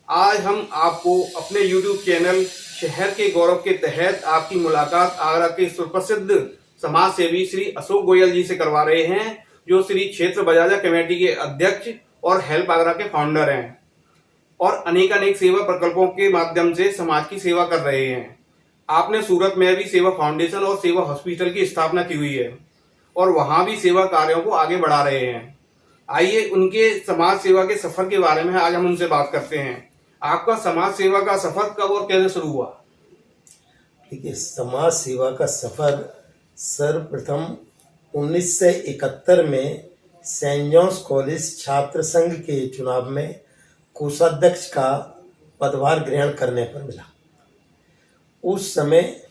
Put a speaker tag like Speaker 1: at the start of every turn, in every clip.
Speaker 1: आज हम आपको अपने YouTube चैनल शहर के गौरव के तहत आपकी मुलाकात आगरा के सुप्रसिद्ध समाज सेवी श्री अशोक गोयल जी से करवा रहे हैं, जो श्री क्षेत्र बजाजा कमेटी के अध्यक्ष और हेल्प आगरा के फाउंडर हैं और अनेकानेक सेवा प्रकल्पों के माध्यम से समाज की सेवा कर रहे हैं। आपने सूरत में भी सेवा फाउंडेशन और सेवा हॉस्पिटल की स्थापना की हुई है और वहां भी सेवा कार्यों को आगे बढ़ा रहे हैं। आइए उनके समाज सेवा के सफर के बारे में आज हम उनसे बात करते हैं। आपका समाज सेवा का सफर कब और कैसे शुरू हुआ?
Speaker 2: देखिए, समाज सेवा का सफर सर्वप्रथम 1971 में सेंट जॉन्स कॉलेज छात्र संघ के चुनाव में कोषाध्यक्ष का पदभार ग्रहण करने पर मिला। उस समय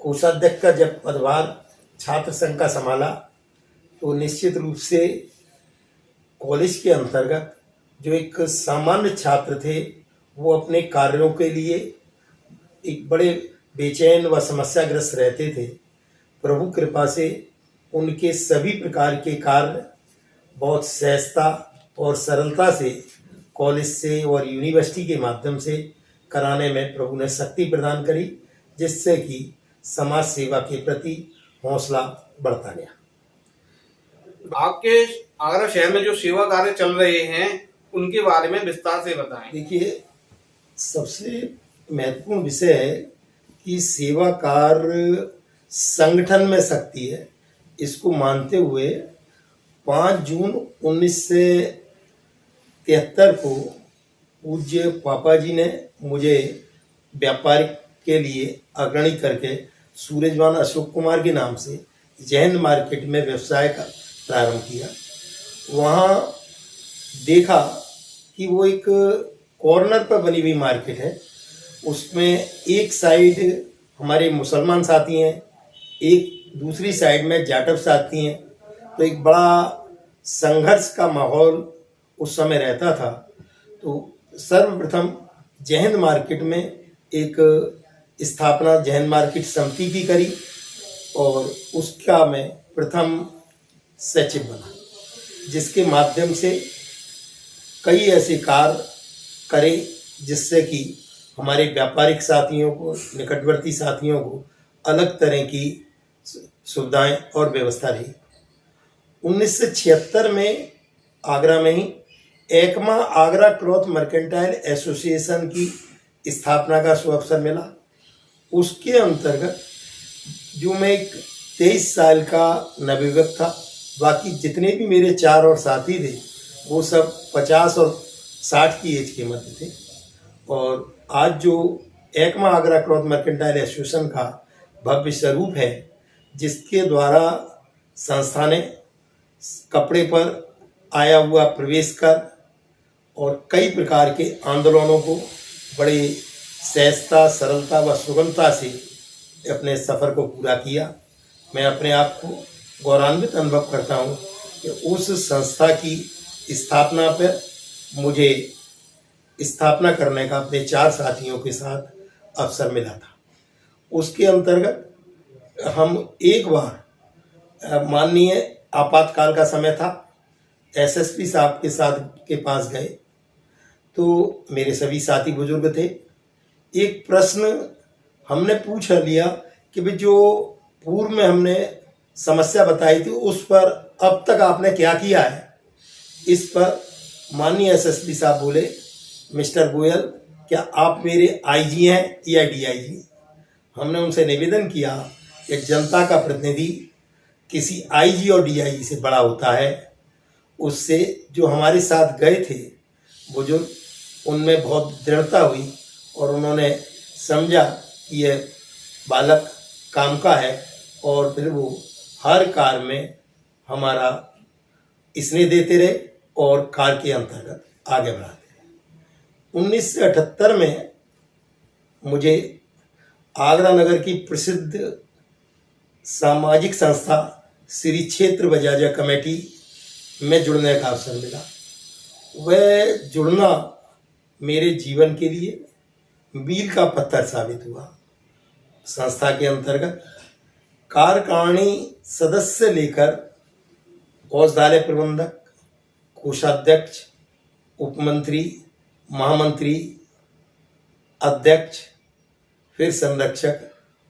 Speaker 2: कोषाध्यक्ष का जब पदभार छात्र संघ का संभाला तो निश्चित रूप से कॉलेज के अंतर्गत जो एक सामान्य छात्र थे वो अपने कार्यों के लिए एक बड़े बेचैन व समस्याग्रस्त रहते थे। प्रभु कृपा से उनके सभी प्रकार के कार्य बहुत सहजता और सरलता से कॉलेज से और यूनिवर्सिटी के माध्यम से कराने में प्रभु ने शक्ति प्रदान करी, जिससे कि समाज सेवा के प्रति हौसला बढ़ता गया।
Speaker 1: आपके आगरा शहर में जो सेवा कार्य चल रहे हैं उनके बारे में विस्तार से बताएं।
Speaker 2: देखिए, सबसे महत्वपूर्ण विषय है कि सेवा कार्य संगठन में शक्ति है। इसको मानते हुए 5 जून 1973 को पूज्य पापा जी ने मुझे व्यापारिक के लिए अग्रणी करके सूरजवान अशोक कुमार के नाम से जैन मार्केट में व्यवसाय का प्रारंभ किया। वहाँ देखा कि वो एक कॉर्नर पर बनी हुई मार्केट है। उसमें एक साइड हमारे मुसलमान साथी हैं, एक दूसरी साइड में जाटव साथी हैं। तो एक बड़ा संघर्ष का माहौल उस समय रहता था। तो सर्वप्रथम जैन मार्केट में एक स्थापना जैन मार्केट समिति की करी और उसका मैं प्रथम सचिव बना, जिसके माध्यम से कई ऐसे कार्य करे जिससे कि हमारे व्यापारिक साथियों को, निकटवर्ती साथियों को अलग तरह की सुविधाएं और व्यवस्था रही। 1976 में आगरा में ही एकमा आगरा क्लॉथ मर्केंटाइल एसोसिएशन की स्थापना का सुअवसर मिला। उसके अंतर्गत जो मैं एक 23 साल का नवयुवक था, बाकी जितने भी मेरे 4 और साथी थे वो सब 50 और 60 की एज के मध्य थे। और आज जो Ekma Agra cloth mercantile association का भव्य स्वरूप है, जिसके द्वारा संस्था ने कपड़े पर आया हुआ प्रवेश कर और कई प्रकार के आंदोलनों को बड़े सहजता, सरलता व सुगमता से अपने सफ़र को पूरा किया। मैं अपने आप को गौरवान्वित अनुभव करता हूँ कि उस संस्था की स्थापना पर मुझे स्थापना करने का अपने 4 साथियों के साथ अवसर मिला था। उसके अंतर्गत हम एक बार माननीय आपातकाल का समय था, एसएसपी साहब के साथ के पास गए तो मेरे सभी साथी बुजुर्ग थे। एक प्रश्न हमने पूछ लिया कि भाई जो पूर्व में हमने समस्या बताई थी उस पर अब तक आपने क्या किया है। इस पर माननीय एसएसपी साहब बोले, मिस्टर गोयल, क्या आप मेरे आईजी हैं या डीआईजी? हमने उनसे निवेदन किया कि जनता का प्रतिनिधि किसी आईजी और डीआईजी से बड़ा होता है। उससे जो हमारे साथ गए थे बुजुर्ग, उनमें बहुत दृढ़ता हुई और उन्होंने समझा कि यह बालक काम का है और फिर वो हर कार्य में हमारा स्नेह देते रहे और कार्य के अंतर्गत आगे बढ़ाते रहे। 1978 में मुझे आगरा नगर की प्रसिद्ध सामाजिक संस्था श्री क्षेत्र बजाजा कमेटी में जुड़ने का अवसर मिला। वह जुड़ना मेरे जीवन के लिए मील का पत्थर साबित हुआ। संस्था के अंतर्गत कार्यकारिणी सदस्य लेकर औषधालय प्रबंधक, कोषाध्यक्ष, उपमंत्री, महामंत्री, अध्यक्ष, फिर संरक्षक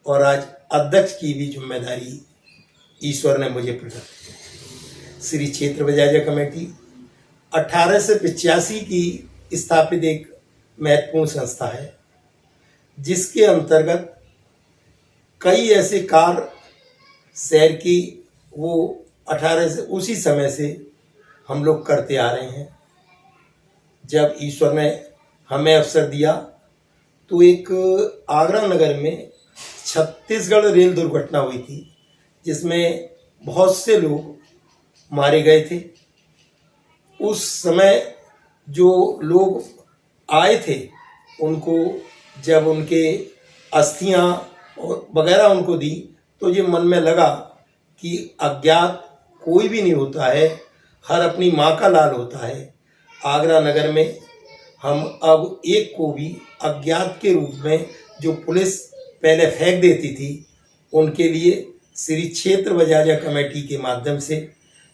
Speaker 2: और आज अध्यक्ष की भी जिम्मेदारी ईश्वर ने मुझे प्रदान की। श्री क्षेत्र बजाजा कमेटी 1885 की स्थापित एक महत्वपूर्ण संस्था है, जिसके अंतर्गत कई ऐसे कार्य शहर की वो 18 से उसी समय से हम लोग करते आ रहे हैं। जब ईश्वर ने हमें अवसर दिया तो एक आगरा नगर में छत्तीसगढ़ रेल दुर्घटना हुई थी, जिसमें बहुत से लोग मारे गए थे। उस समय जो लोग आए थे उनको जब उनके अस्थियां और वगैरह उनको दी तो ये मन में लगा कि अज्ञात कोई भी नहीं होता है, हर अपनी माँ का लाल होता है। आगरा नगर में हम अब एक को भी अज्ञात के रूप में जो पुलिस पहले फेंक देती थी, उनके लिए श्री क्षेत्र बजाजा कमेटी के माध्यम से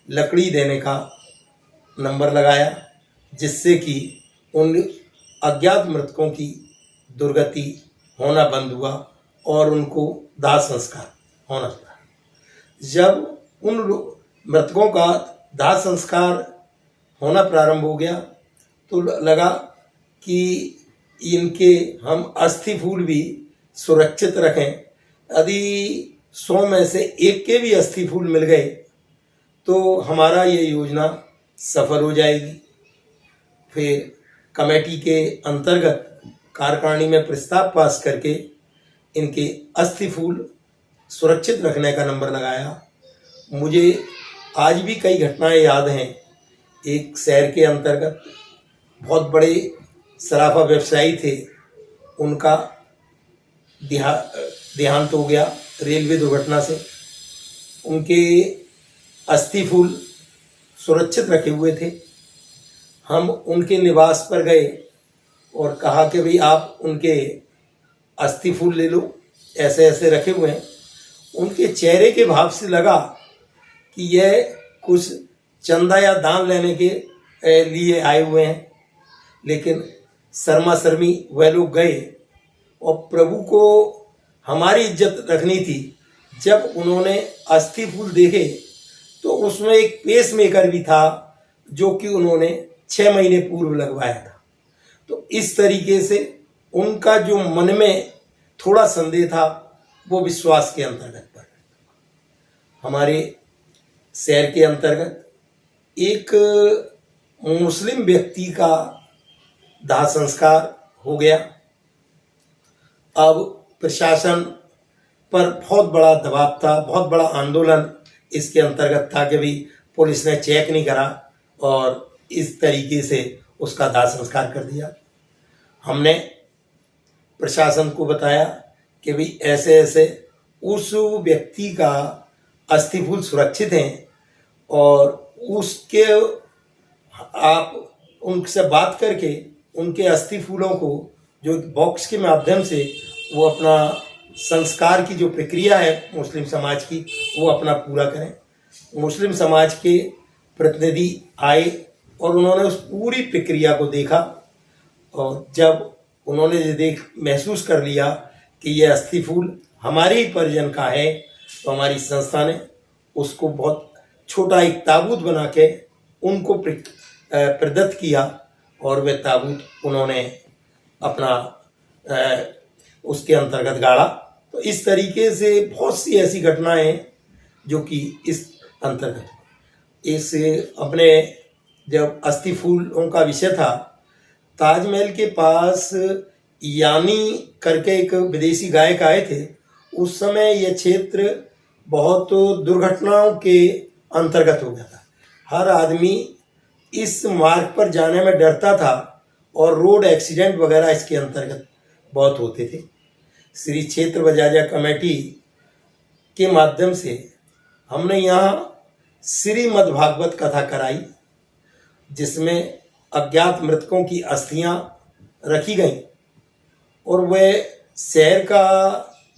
Speaker 2: लकड़ी देने का नंबर लगाया, जिससे कि उन अज्ञात मृतकों की दुर्गति होना बंद हुआ और उनको दाह संस्कार होना पड़ा। जब उन मृतकों का दाह संस्कार होना प्रारंभ हो गया तो लगा कि इनके हम अस्थि फूल भी सुरक्षित रखें। यदि 100 में से एक के भी अस्थि फूल मिल गए तो हमारा ये योजना सफल हो जाएगी। फिर कमेटी के अंतर्गत कार्यकारिणी में प्रस्ताव पास करके इनके अस्थि फूल सुरक्षित रखने का नंबर लगाया। मुझे आज भी कई घटनाएं याद हैं। एक शहर के अंतर्गत बहुत बड़े सराफा व्यवसायी थे, उनका देहांत हो गया रेलवे दुर्घटना से। उनके अस्थि फूल सुरक्षित रखे हुए थे। हम उनके निवास पर गए और कहा कि भाई आप उनके अस्थि फूल ले लो, ऐसे ऐसे रखे हुए हैं। उनके चेहरे के भाव से लगा कि यह कुछ चंदा या दान लेने के लिए आए हुए हैं, लेकिन शर्मा शर्मी वह लोग गए और प्रभु को हमारी इज्जत रखनी थी। जब उन्होंने अस्थि फूल देखे तो उसमें एक पेस मेकर भी था जो कि उन्होंने 6 महीने पूर्व लगवाया था। तो इस तरीके से उनका जो मन में थोड़ा संदेह था वो विश्वास के अंतर्गत पर। हमारे शहर के अंतर्गत एक मुस्लिम व्यक्ति का दाह संस्कार हो गया। अब प्रशासन पर बहुत बड़ा दबाव था, बहुत बड़ा आंदोलन इसके अंतर्गत था कि भाई पुलिस ने चेक नहीं करा और इस तरीके से उसका दाह संस्कार कर दिया। हमने प्रशासन को बताया कि भाई ऐसे ऐसे उस व्यक्ति का अस्थि फूल सुरक्षित हैं और उसके आप उनसे बात करके उनके अस्थि फूलों को जो बॉक्स के माध्यम से वो अपना संस्कार की जो प्रक्रिया है मुस्लिम समाज की वो अपना पूरा करें। मुस्लिम समाज के प्रतिनिधि आए और उन्होंने उस पूरी प्रक्रिया को देखा और जब उन्होंने ये महसूस कर लिया कि ये अस्थि फूल हमारे ही परिजन का है तो हमारी संस्था ने उसको बहुत छोटा एक ताबूत बना के उनको प्रदत्त किया और वह ताबूत उन्होंने अपना उसके अंतर्गत गाड़ा। तो इस तरीके से बहुत सी ऐसी घटनाएं जो कि इस अंतर्गत इस अपने जब अस्थि फूलों का विषय था, ताजमहल के पास यानी करके एक विदेशी गायक आए थे। उस समय यह क्षेत्र बहुत दुर्घटनाओं के अंतर्गत हो गया था। हर आदमी इस मार्ग पर जाने में डरता था और रोड एक्सीडेंट वगैरह इसके अंतर्गत बहुत होते थे। श्री क्षेत्र बजाजा कमेटी के माध्यम से हमने यहाँ श्रीमद् भागवत कथा कराई, जिसमें अज्ञात मृतकों की अस्थियां रखी गईं और वह शहर का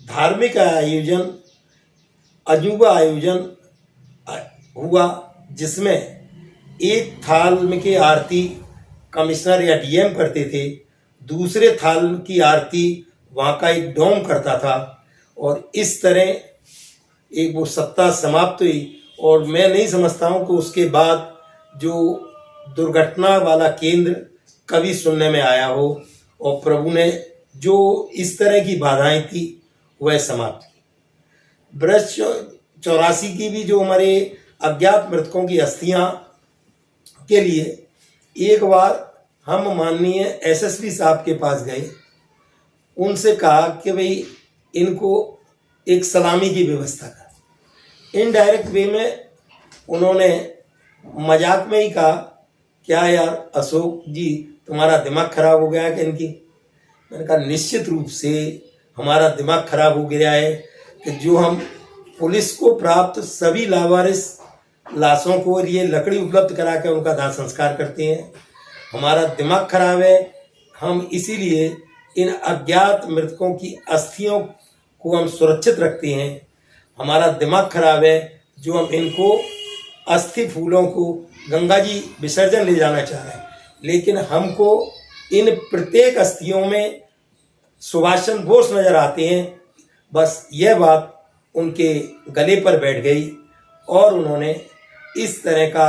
Speaker 2: धार्मिक आयोजन अजूबा आयोजन हुआ, जिसमें एक थाल में की आरती कमिश्नर या डीएम करते थे, दूसरे थाल की आरती वहाँ का एक डोम करता था, और इस तरह एक वो सत्ता समाप्त हुई। और मैं नहीं समझता हूँ कि उसके बाद जो दुर्घटना वाला केंद्र कभी सुनने में आया हो, और प्रभु ने जो इस तरह की बाधाएं थी वह समाप्त की। बृहस्पति 84 की भी जो हमारे अज्ञात मृतकों की अस्थियां के लिए एक बार हम माननीय एसएसपी साहब के पास गए, उनसे कहा कि भाई इनको एक सलामी की व्यवस्था कर। इनडायरेक्ट वे में उन्होंने मजाक में ही कहा, क्या यार अशोक जी तुम्हारा दिमाग खराब हो गया है कि इनकी? मैंने कहा निश्चित रूप से हमारा दिमाग खराब हो गया है कि जो हम पुलिस को प्राप्त सभी लावारिस लाशों को ये लकड़ी उपलब्ध करा के उनका दाह संस्कार करते हैं। हमारा दिमाग खराब है, हम इसीलिए इन अज्ञात मृतकों की अस्थियों को हम सुरक्षित रखते हैं। हमारा दिमाग खराब है जो हम इनको अस्थि फूलों को गंगा जी विसर्जन ले जाना चाह रहे हैं, लेकिन हमको इन प्रत्येक अस्थियों में सुभाष चंद्र बोस नजर आते हैं। बस यह बात उनके गले पर बैठ गई और उन्होंने इस तरह का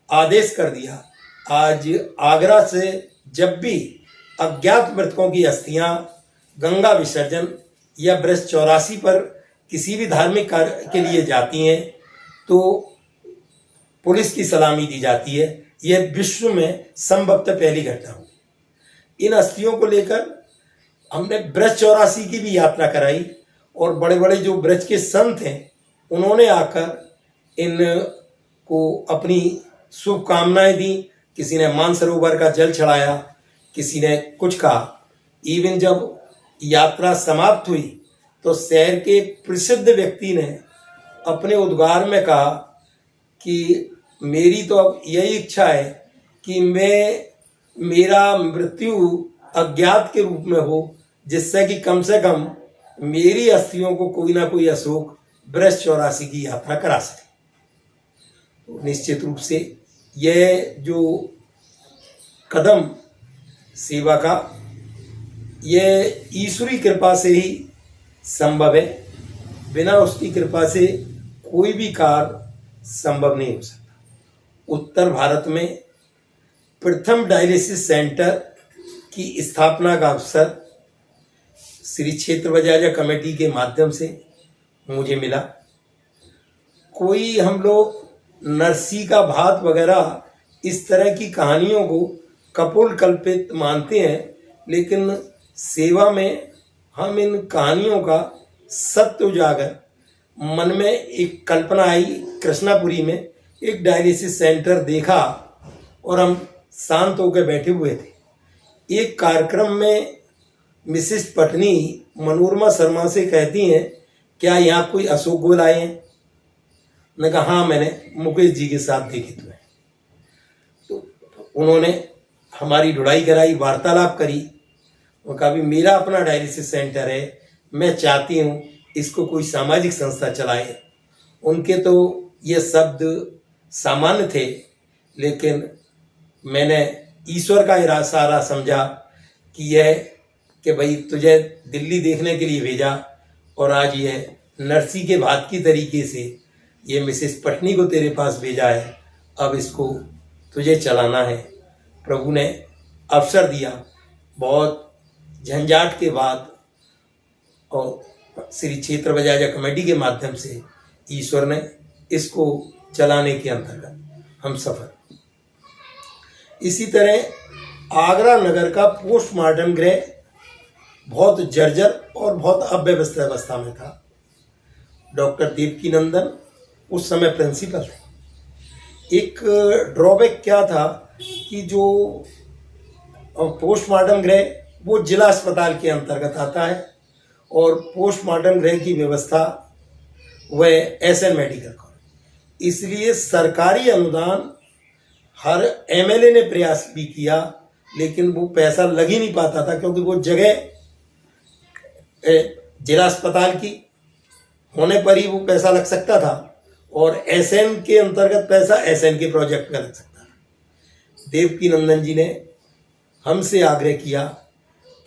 Speaker 2: आदेश कर दिया। आज आगरा से जब भी अज्ञात मृतकों की अस्थियां गंगा विसर्जन या बृहस्पति 84 पर किसी भी धार्मिक कार्य के लिए जाती हैं तो पुलिस की सलामी दी जाती है। यह विश्व में संभवतः पहली घटना हुई। इन अस्थियों को लेकर हमने बृहस्पति 84 की भी यात्रा कराई, और बड़े बड़े जो ब्रज के संत हैं उन्होंने आकर इनको अपनी शुभकामनाएं दी। किसी ने मानसरोवर का जल चढ़ाया, किसी ने कुछ कहा। इवन जब यात्रा समाप्त हुई तो शहर के एक प्रसिद्ध व्यक्ति ने अपने उद्गार में कहा कि मेरी तो अब यही इच्छा है कि मेरा मृत्यु अज्ञात के रूप में हो, जिससे कि कम से कम मेरी अस्थियों को कोई ना कोई अशोक बृहस्पति 84 की यात्रा करा सके। तो निश्चित रूप से यह जो कदम सेवा का, यह ईश्वरी कृपा से ही संभव है। बिना उसकी कृपा से कोई भी कार्य संभव नहीं हो सकता। उत्तर भारत में प्रथम डायलिसिस सेंटर की स्थापना का अवसर श्री क्षेत्र बजाजा कमेटी के माध्यम से मुझे मिला। कोई हम लोग नरसी का भात वगैरह इस तरह की कहानियों को कपोल कल्पित मानते हैं, लेकिन सेवा में हम इन कहानियों का सत्य उजागर, मन में एक कल्पना आई। कृष्णापुरी में एक डायलिसिस सेंटर देखा और हम शांत होकर बैठे हुए थे। एक कार्यक्रम में मिसेस पटनी मनोरमा शर्मा से कहती हैं, क्या यहाँ कोई अशोक गोयल आए हैं? मैंने कहा हाँ, मैंने मुकेश जी के साथ देखे हुए। तो उन्होंने हमारी ढुलाई कराई, वार्तालाप करी और कहा भी मेरा अपना डायलिसिस सेंटर है, मैं चाहती हूँ इसको कोई सामाजिक संस्था चलाए। उनके तो ये शब्द सामान्य थे, लेकिन मैंने ईश्वर का इशारा समझा कि भाई तुझे दिल्ली देखने के लिए भेजा, और आज ये नरसी के भात की तरीके से ये मिसेस पटनी को तेरे पास भेजा है, अब इसको तुझे चलाना है। प्रभु ने अवसर दिया, बहुत झंझाट के बाद, और श्री क्षेत्र बजाजा कमेटी के माध्यम से ईश्वर ने इसको चलाने के अंतर्गत हम सफल। इसी तरह आगरा नगर का पोस्टमार्टम गृह बहुत जर्जर और बहुत अव्यवस्थित अवस्था में था। डॉक्टर देवकी नंदन उस समय प्रिंसिपल थे। एक ड्रॉबैक क्या था कि जो पोस्टमार्टम गृह वो जिला अस्पताल के अंतर्गत आता है, और पोस्टमार्टम गृह की व्यवस्था वह एसएन मेडिकल कॉलेज। इसलिए सरकारी अनुदान हर एमएलए ने प्रयास भी किया, लेकिन वो पैसा लग ही नहीं पाता था, क्योंकि वो जगह जिला अस्पताल की होने पर ही वो पैसा लग सकता था, और एसएन के अंतर्गत पैसा एसएन के प्रोजेक्ट में लग सकता था। देवकी नंदन जी ने हमसे आग्रह किया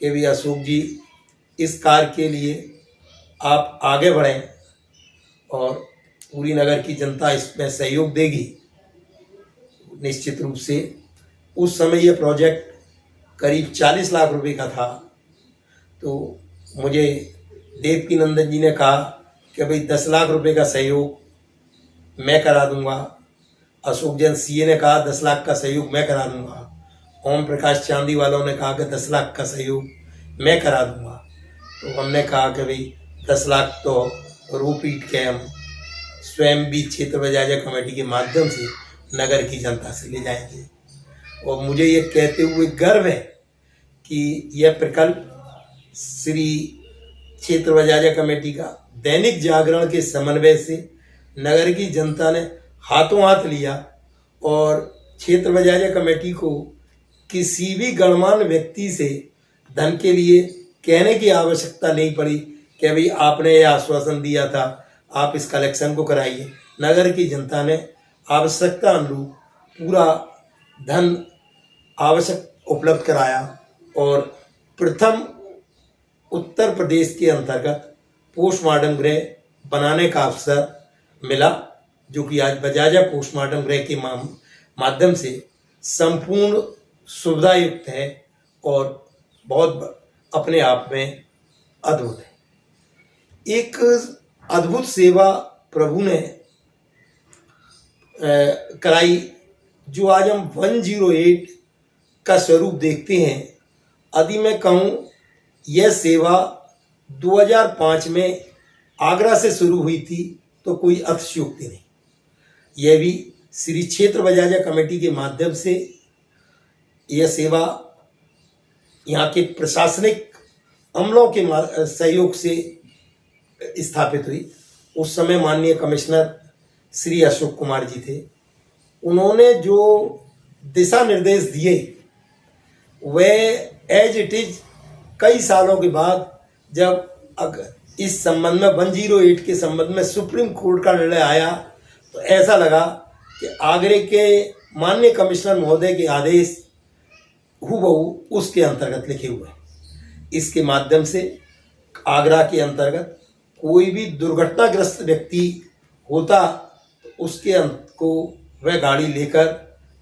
Speaker 2: कि भाई अशोक जी, इस कार्य के लिए आप आगे बढ़ें और पूरी नगर की जनता इसमें सहयोग देगी। निश्चित रूप से उस समय ये प्रोजेक्ट करीब 40 लाख रुपए का था। तो मुझे देवकी नंदन जी ने कहा कि भाई 10 लाख रुपए का सहयोग मैं करा दूंगा। अशोक जैन सीए ने कहा 10 लाख का सहयोग मैं करा दूंगा। ओम प्रकाश चांदी वालों ने कहा कि 10 लाख का सहयोग मैं करा दूंगा। तो हमने कहा कि भाई 10 लाख तो रो पीट के हम स्वयं भी क्षेत्र बजाजा कमेटी के माध्यम से नगर की जनता से ले जाएंगे। और मुझे ये कहते हुए गर्व है कि यह प्रकल्प श्री क्षेत्र बजाजा कमेटी का दैनिक जागरण के समन्वय से नगर की जनता ने हाथों हाथ लिया और क्षेत्र बजाजा कमेटी को किसी भी गणमान्य व्यक्ति से धन के लिए कहने की आवश्यकता नहीं पड़ी कि भाई आपने यह आश्वासन दिया था, आप इस कलेक्शन को कराइए। नगर की जनता ने आवश्यकता अनुरूप पूरा धन आवश्यक उपलब्ध कराया और प्रथम उत्तर प्रदेश के अंतर्गत पोस्टमार्टम गृह बनाने का अवसर मिला, जो कि आज बजाजा पोस्टमार्टम गृह के माध्यम से संपूर्ण सुविधायुक्त है और बहुत अपने आप में अद्भुत है। एक अद्भुत सेवा प्रभु ने कराई, जो आज हम 108 का स्वरूप देखते हैं। यदि मैं कहूँ यह सेवा 2005 में आगरा से शुरू हुई थी तो कोई अतिशयोक्ति नहीं। यह भी श्री क्षेत्र बजाजा कमेटी के माध्यम से यह सेवा यहाँ के प्रशासनिक अमलों के सहयोग से स्थापित हुई। उस समय माननीय कमिश्नर श्री अशोक कुमार जी थे। उन्होंने जो दिशा निर्देश दिए वह एज इट इज कई सालों के बाद जब इस संबंध में 108 के संबंध में सुप्रीम कोर्ट का निर्णय आया तो ऐसा लगा कि आगरे के माननीय कमिश्नर महोदय के आदेश हूबहू उसके अंतर्गत लिखे हुए हैं। इसके माध्यम से आगरा के अंतर्गत कोई भी दुर्घटनाग्रस्त व्यक्ति होता तो उसके को वह गाड़ी लेकर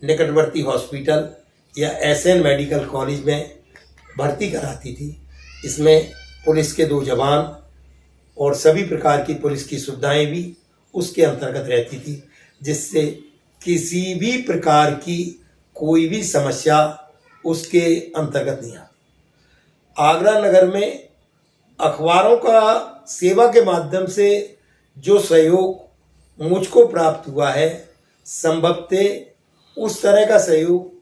Speaker 2: निकटवर्ती हॉस्पिटल या एसएन मेडिकल कॉलेज में भर्ती कराती थी। इसमें पुलिस के 2 जवान और सभी प्रकार की पुलिस की सुविधाएं भी उसके अंतर्गत रहती थी, जिससे किसी भी प्रकार की कोई भी समस्या उसके अंतर्गत नहीं आती। आगरा नगर में अखबारों का सेवा के माध्यम से जो सहयोग मुझको प्राप्त हुआ है, संभवतः उस तरह का सहयोग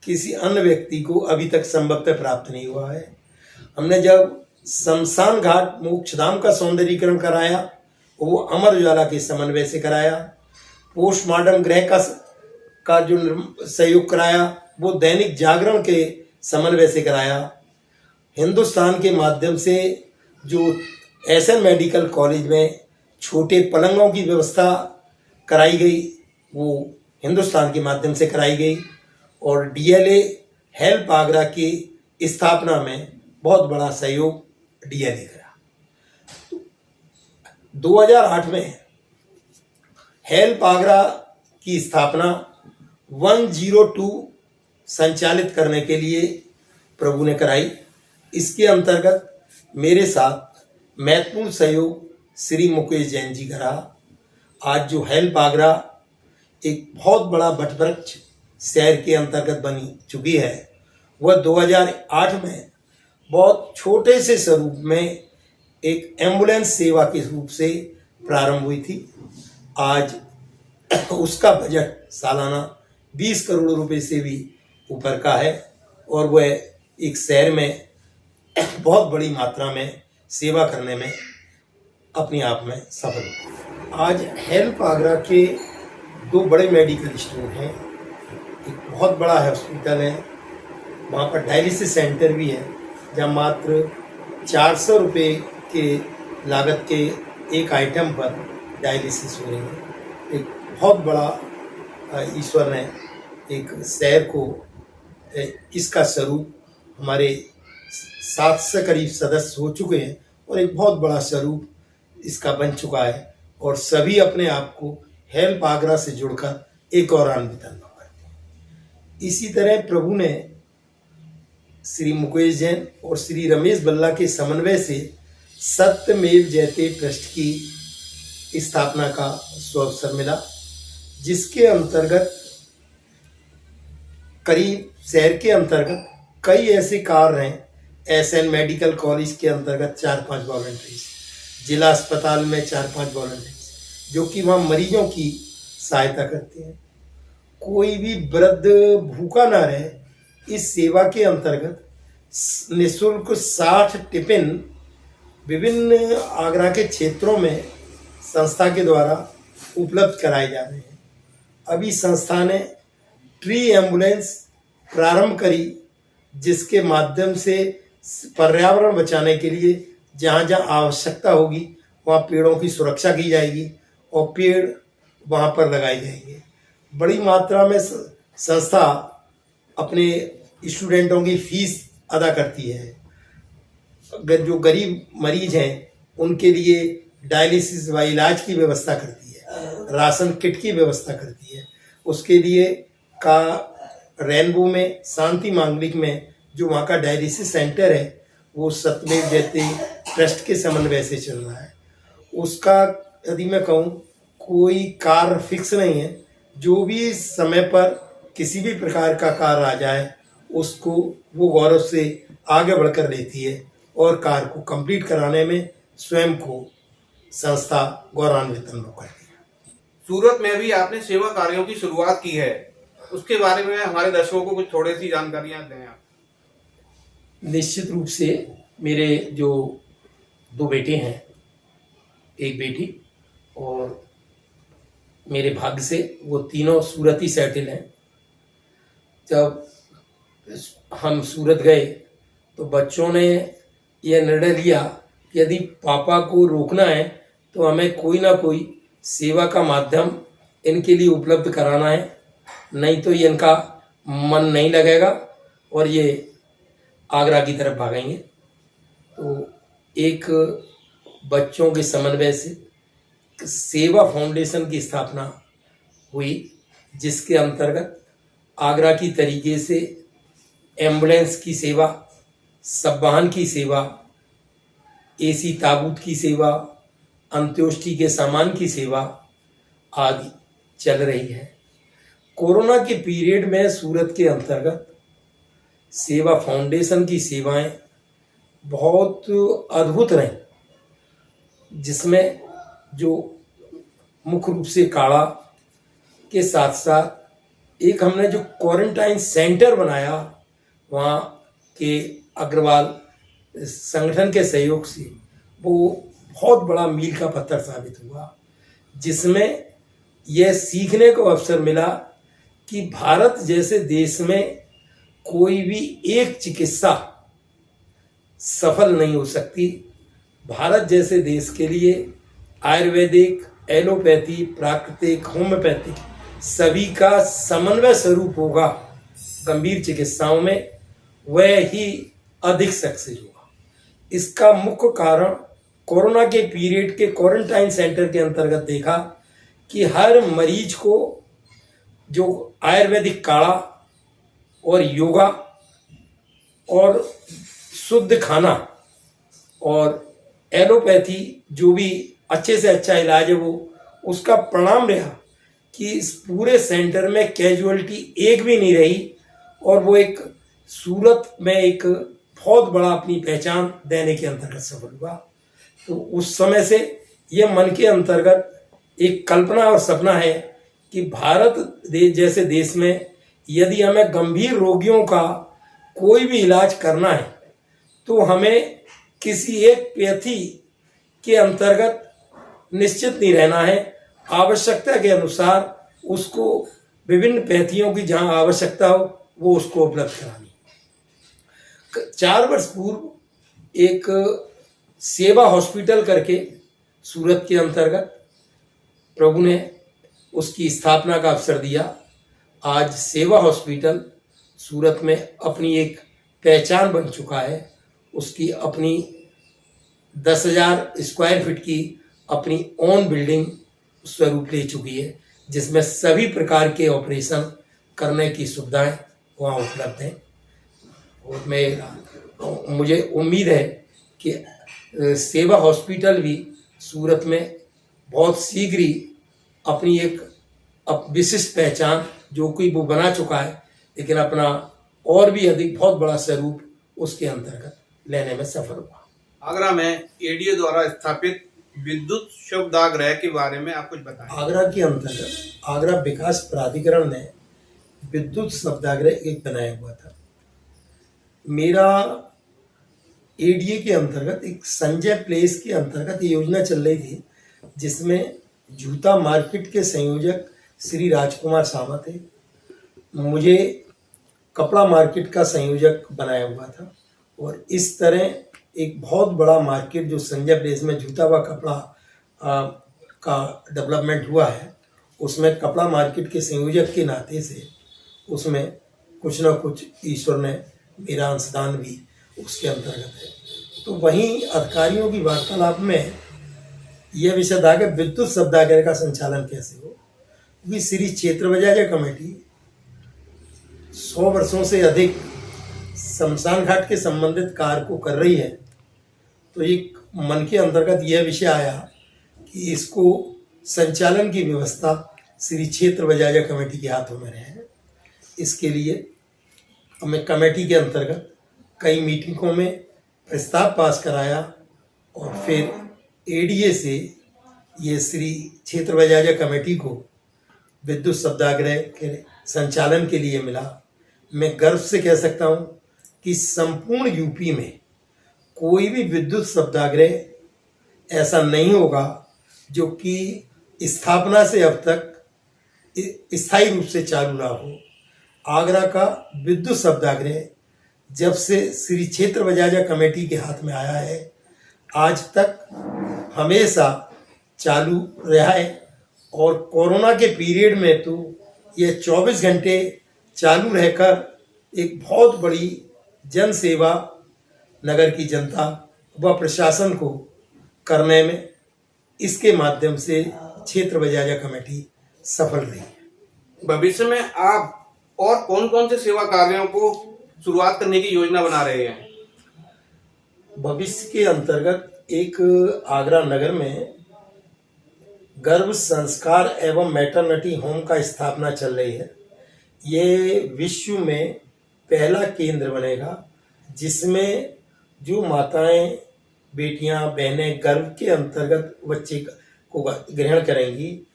Speaker 2: किसी अन्य व्यक्ति को अभी तक संभवतः प्राप्त नहीं हुआ है। हमने जब शमशान घाट मोक्षधाम का सौंदर्यीकरण कराया वो अमर उजाला के समन्वय से कराया। पोस्टमार्टम गृह का जो सहयोग कराया वो दैनिक जागरण के समन्वय से कराया। हिंदुस्तान के माध्यम से जो एसएन मेडिकल कॉलेज में छोटे पलंगों की व्यवस्था कराई गई वो हिंदुस्तान के माध्यम से कराई गई और डीएलए हेल्प आगरा की स्थापना में बहुत बड़ा सहयोग डीएलए करा। 2008 में हेल्प आगरा की स्थापना 102 संचालित करने के लिए प्रभु ने कराई। इसके अंतर्गत मेरे साथ महत्वपूर्ण सहयोग श्री मुकेश जैन जी का रहा। आज जो हेल्प आगरा एक बहुत बड़ा वटवृक्ष शहर के अंतर्गत बनी चुकी है, वह 2008 में बहुत छोटे से स्वरूप में एक एम्बुलेंस सेवा के रूप से प्रारंभ हुई थी। आज उसका बजट सालाना 20 करोड़ रुपए से भी ऊपर का है और वह एक शहर में बहुत बड़ी मात्रा में सेवा करने में अपने आप में सफल हुआ। आज हेल्प आगरा के 2 बड़े मेडिकल स्टोर हैं। एक बहुत बड़ा हॉस्पिटल है, वहाँ पर डायलिसिस सेंटर भी है, जहाँ मात्र 400 रुपये के लागत के एक आइटम पर डायलिसिस हो रही है। एक बहुत बड़ा ईश्वर ने एक शहर को इसका स्वरूप हमारे 7 से करीब सदस्य हो चुके हैं और एक बहुत बड़ा स्वरूप इसका बन चुका है और सभी अपने आप को हेल्प आगरा से जुड़कर एक गौरवान्वित अनुभव करते हैं। इसी तरह प्रभु ने श्री मुकेश जैन और श्री रमेश बल्ला के समन्वय से सत्यमेव जयते ट्रस्ट की स्थापना का सुअवसर मिला, जिसके अंतर्गत करीब शहर के अंतर्गत कई ऐसे कार्य हैं। एसएन मेडिकल कॉलेज के अंतर्गत 4-5 वॉलंटियर्स, जिला अस्पताल में 4-5 वॉलंटियर्स जो कि वहाँ मरीजों की सहायता करते हैं। कोई भी वृद्ध भूखा ना रहे, इस सेवा के अंतर्गत निःशुल्क 60 टिफिन विभिन्न आगरा के क्षेत्रों में संस्था के द्वारा उपलब्ध कराए जा रहे हैं। अभी संस्था ने ट्री एम्बुलेंस प्रारंभ करी, जिसके माध्यम से पर्यावरण बचाने के लिए जहाँ जहाँ आवश्यकता होगी वहाँ पेड़ों की सुरक्षा की जाएगी और पेड़ वहाँ पर लगाए जाएंगे। बड़ी मात्रा में संस्था अपने स्टूडेंटों की फीस अदा करती है। अगर जो गरीब मरीज हैं उनके लिए डायलिसिस व इलाज की व्यवस्था करती है, राशन किट की व्यवस्था करती है। उसके लिए का रेनबो में शांति मांगलिक में जो वहाँ का डायलिसिस सेंटर है वो सत्यमेव जयते ट्रस्ट के समन्वय से चल रहा है। उसका यदि मैं कहूँ कोई कार्य फिक्स नहीं है, जो भी समय पर किसी भी प्रकार का कार्य आ जाए उसको वो गौरव से आगे बढ़कर लेती है और कार्य को कंप्लीट कराने में स्वयं को संस्था गौरवान्वित अनुभव करती है।
Speaker 1: सूरत में भी आपने सेवा कार्यों की शुरुआत की है, उसके बारे में हमारे दर्शकों को कुछ थोड़ी सी जानकारियां दें आप।
Speaker 3: निश्चित रूप से मेरे जो 2 बेटे हैं, एक बेटी, और मेरे भाग्य से वो तीनों सूरत ही सेटल हैं। जब हम सूरत गए तो बच्चों ने यह निर्णय लिया कि यदि पापा को रोकना है तो हमें कोई ना कोई सेवा का माध्यम इनके लिए उपलब्ध कराना है, नहीं तो ये इनका मन नहीं लगेगा और ये आगरा की तरफ भागेंगे। तो एक बच्चों के समन्वय से सेवा फाउंडेशन की स्थापना हुई, जिसके अंतर्गत आगरा की तरीके से एम्बुलेंस की सेवा, शववाहन की सेवा, एसी ताबूत की सेवा, अंत्योष्टि के सामान की सेवा आदि चल रही है। कोरोना के पीरियड में सूरत के अंतर्गत सेवा फाउंडेशन की सेवाएं बहुत अद्भुत रहीं, जिसमें जो मुख्य रूप से काढ़ा के साथ साथ एक हमने जो क्वारंटाइन सेंटर बनाया वहाँ के अग्रवाल संगठन के सहयोग से, वो बहुत बड़ा मील का पत्थर साबित हुआ, जिसमें यह सीखने को अवसर मिला कि भारत जैसे देश में कोई भी एक चिकित्सा सफल नहीं हो सकती। भारत जैसे देश के लिए आयुर्वेदिक, एलोपैथी, प्राकृतिक, होम्योपैथिक सभी का समन्वय स्वरूप होगा गंभीर चिकित्साओं में, वह ही अधिक सक्सेस होगा। इसका मुख्य कारण कोरोना के पीरियड के क्वारंटाइन सेंटर के अंतर्गत देखा कि हर मरीज को जो आयुर्वेदिक काढ़ा और योगा और शुद्ध खाना और एलोपैथी जो भी अच्छे से अच्छा इलाज है वो उसका परिणाम रहा कि इस पूरे सेंटर में कैजुअलिटी एक भी नहीं रही और वो एक सूरत में एक बहुत बड़ा अपनी पहचान देने के अंतर्गत सफल हुआ। तो उस समय से यह मन के अंतर्गत एक कल्पना और सपना है कि भारत जैसे देश में यदि हमें गंभीर रोगियों का कोई भी इलाज करना है तो हमें किसी एक पैथी के अंतर्गत निश्चित नहीं रहना है। आवश्यकता के अनुसार उसको विभिन्न पैथियों की जहाँ आवश्यकता हो वो उसको उपलब्ध करानी। 4 वर्ष पूर्व एक सेवा हॉस्पिटल करके सूरत के अंतर्गत प्रभु ने उसकी स्थापना का अवसर दिया। आज सेवा हॉस्पिटल सूरत में अपनी एक पहचान बन चुका है। उसकी अपनी 10,000 स्क्वायर फीट की अपनी ओन बिल्डिंग स्वरूप ले चुकी है, जिसमें सभी प्रकार के ऑपरेशन करने की सुविधाएं वहाँ उपलब्ध हैं। और मुझे उम्मीद है कि सेवा हॉस्पिटल भी सूरत में बहुत शीघ्र ही अपनी एक विशिष्ट पहचान जो कि वो बना चुका है, लेकिन अपना और भी अधिक बहुत बड़ा स्वरूप उसके अंतर्गत लेने में सफल हुआ।
Speaker 1: आगरा में एडीए द्वारा स्थापित विद्युत शवदाह के बारे में आप कुछ बताएं।
Speaker 2: आगरा के अंतर्गत आगरा विकास प्राधिकरण ने विद्युत शवदाह एक बनाया हुआ था। मेरा एडीए के अंतर्गत एक संजय प्लेस के अंतर्गत ये योजना चल रही थी, जिसमें जूता मार्केट के संयोजक श्री राजकुमार सावंत थे, मुझे कपड़ा मार्केट का संयोजक बनाया हुआ था। और इस तरह एक बहुत बड़ा मार्केट जो संजय प्लेस में जूता व कपड़ा का डेवलपमेंट हुआ है, उसमें कपड़ा मार्केट के संयोजक के नाते से उसमें कुछ ना कुछ ईश्वर ने मेरा अंशदान भी उसके अंतर्गत है। तो वहीं अधिकारियों की वार्तालाप में यह विषय था कि विद्युत शवदाह का संचालन कैसे हो, क्योंकि श्री क्षेत्र बजाजा कमेटी 100 वर्षों से अधिक शमशान घाट के संबंधित कार्य को कर रही है। तो एक मन के अंतर्गत यह विषय आया कि इसको संचालन की व्यवस्था श्री क्षेत्र बजाजा कमेटी के हाथों में रहे। इसके लिए हमें कमेटी के अंतर्गत कई मीटिंगों में प्रस्ताव पास कराया और फिर एडीए से ये श्री क्षेत्र बजाजा कमेटी को विद्युत शवदाह के संचालन के लिए मिला। मैं गर्व से कह सकता हूँ कि संपूर्ण यूपी में कोई भी विद्युत शवदाह ऐसा नहीं होगा जो कि स्थापना से अब तक स्थायी रूप से चालू रहा हो। आगरा का विद्युत शवदाह जब से श्री क्षेत्र बजाजा कमेटी के हाथ में आया है, आज तक हमेशा चालू रहा है। और कोरोना के पीरियड में तो यह 24 घंटे चालू रहकर एक बहुत बड़ी जन सेवा नगर की जनता व प्रशासन को करने में इसके माध्यम से क्षेत्र बजाजा कमेटी सफल रही है।
Speaker 1: भविष्य में आप और कौन कौन से सेवा कार्यों को शुरुआत करने की योजना बना रहे हैं?
Speaker 2: भविष्य के अंतर्गत एक आगरा नगर में गर्भ संस्कार एवं मैटरनिटी होम का स्थापना चल रही है। ये विश्व में पहला केंद्र बनेगा जिसमें जो माताएं, बेटियां, बहनें गर्भ के अंतर्गत बच्चे को ग्रहण करेंगी,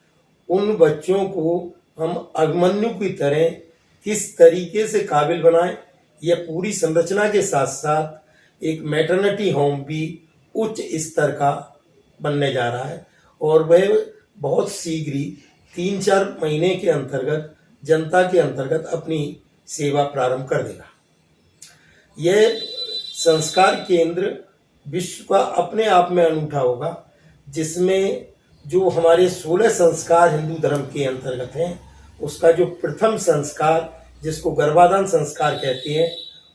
Speaker 2: उन बच्चों को हम अभिमन्यु की तरह किस तरीके से काबिल बनाएं, यह पूरी संरचना के साथ साथ एक मैटरनिटी होम भी उच्च स्तर का बनने जा रहा है और वह बहुत शीघ्र ही 3-4 महीने के अंतर्गत जनता के अंतर्गत अपनी सेवा प्रारंभ कर देगा। यह संस्कार केंद्र विश्व का अपने आप में अनूठा होगा, जिसमें जो हमारे 16 संस्कार हिंदू धर्म के अंतर्गत हैं, उसका जो प्रथम संस्कार जिसको गर्भाधान संस्कार कहते हैं,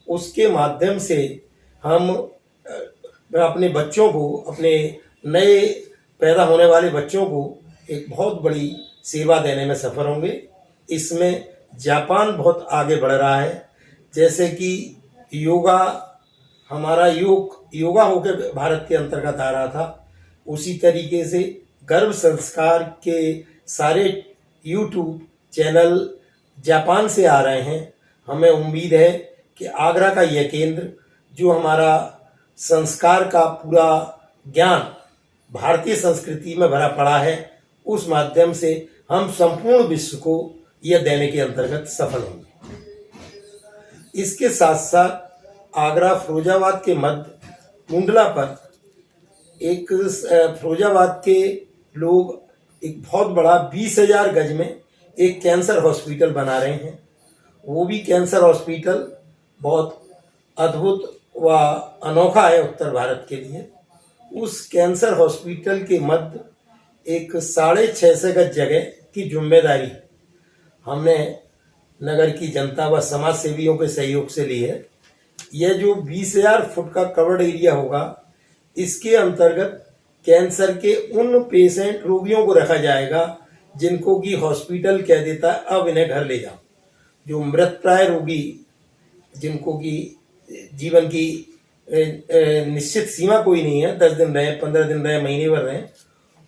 Speaker 2: उसके माध्यम से हम अपने बच्चों को, अपने नए पैदा होने वाले बच्चों को एक बहुत बड़ी सेवा देने में सफल होंगे। इसमें जापान बहुत आगे बढ़ रहा है, जैसे कि योगा, हमारा योगा होकर भारत के अंतर्गत आ रहा था, उसी तरीके से गर्भ संस्कार के सारे यूट्यूब चैनल जापान से आ रहे हैं। हमें उम्मीद है कि आगरा का यह केंद्र जो हमारा संस्कार का पूरा ज्ञान भारतीय संस्कृति में भरा पड़ा है, उस माध्यम से हम संपूर्ण विश्व को यह देने के अंतर्गत सफल होंगे। इसके साथ साथ आगरा फिरोजाबाद के मध्य कुंडला पर एक फिरोजाबाद के लोग एक बहुत बड़ा 20,000 गज में एक कैंसर हॉस्पिटल बना रहे हैं। वो भी कैंसर हॉस्पिटल बहुत अद्भुत व अनोखा है उत्तर भारत के लिए। उस कैंसर हॉस्पिटल के मध्य एक 650 गज जगह की जिम्मेदारी हमने नगर की जनता व समाज सेवियों के सहयोग से ली है। यह जो 20,000 फुट का कवर्ड एरिया होगा, इसके अंतर्गत कैंसर के उन पेशेंट रोगियों को रखा जाएगा जिनको कि हॉस्पिटल कह देता है अब इन्हें घर ले जाओ। जो मृत प्राय रोगी, जिनको कि जीवन की निश्चित सीमा कोई नहीं है, 10 दिन रहे, 15 दिन रहे, महीने भर रहे,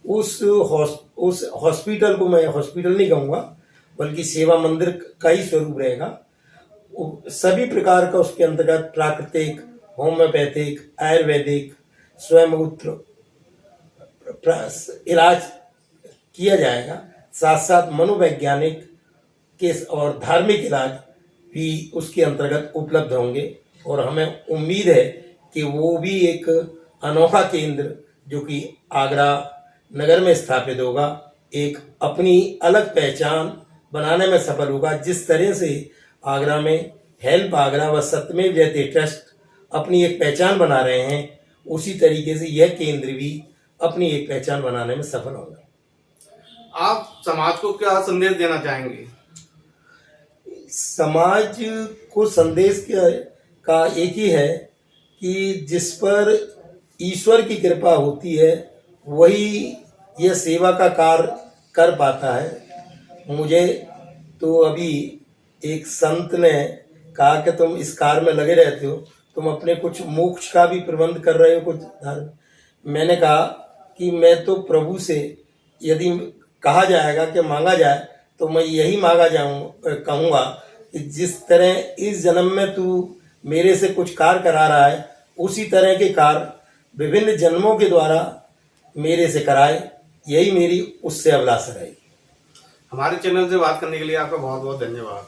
Speaker 2: उस हॉस्पिटल को मैं हॉस्पिटल नहीं कहूँगा, बल्कि सेवा मंदिर का ही स्वरूप रहेगा। सभी प्रकार का उसके अंतर्गत प्राकृतिक, होम्योपैथिक, आयुर्वेदिक, स्वयंमूत्र इलाज किया जाएगा। साथ साथ मनोवैज्ञानिक के और धार्मिक इलाज भी उसके अंतर्गत उपलब्ध होंगे। और हमें उम्मीद है कि वो भी एक अनोखा केंद्र जो कि आगरा नगर में स्थापित होगा, एक अपनी अलग पहचान बनाने में सफल होगा। जिस तरह से आगरा में हेल्प आगरा व सत्यमेव जयते ट्रस्ट अपनी एक पहचान बना रहे हैं, उसी तरीके से यह केंद्र भी अपनी एक पहचान बनाने में सफल होगा।
Speaker 1: आप समाज को क्या संदेश देना चाहेंगे?
Speaker 2: समाज को संदेश का एक ही है कि जिस पर ईश्वर की कृपा होती है वही यह सेवा का कार्य कर पाता है। मुझे तो अभी एक संत ने कहा कि तुम इस कार्य में लगे रहते हो, तुम अपने कुछ मोक्ष का भी प्रबंध कर रहे हो कुछ धर्म। मैंने कहा कि मैं तो प्रभु से यदि कहा जाएगा कि मांगा जाए तो मैं यही मांगा कहूँगा कि जिस तरह इस जन्म में तू मेरे से कुछ कार्य करा रहा है, उसी तरह के कार्य विभिन्न जन्मों के द्वारा मेरे से कराए, यही मेरी उससे अभिलाषा रहेगी।
Speaker 1: हमारे चैनल से बात करने के लिए आपका बहुत बहुत धन्यवाद।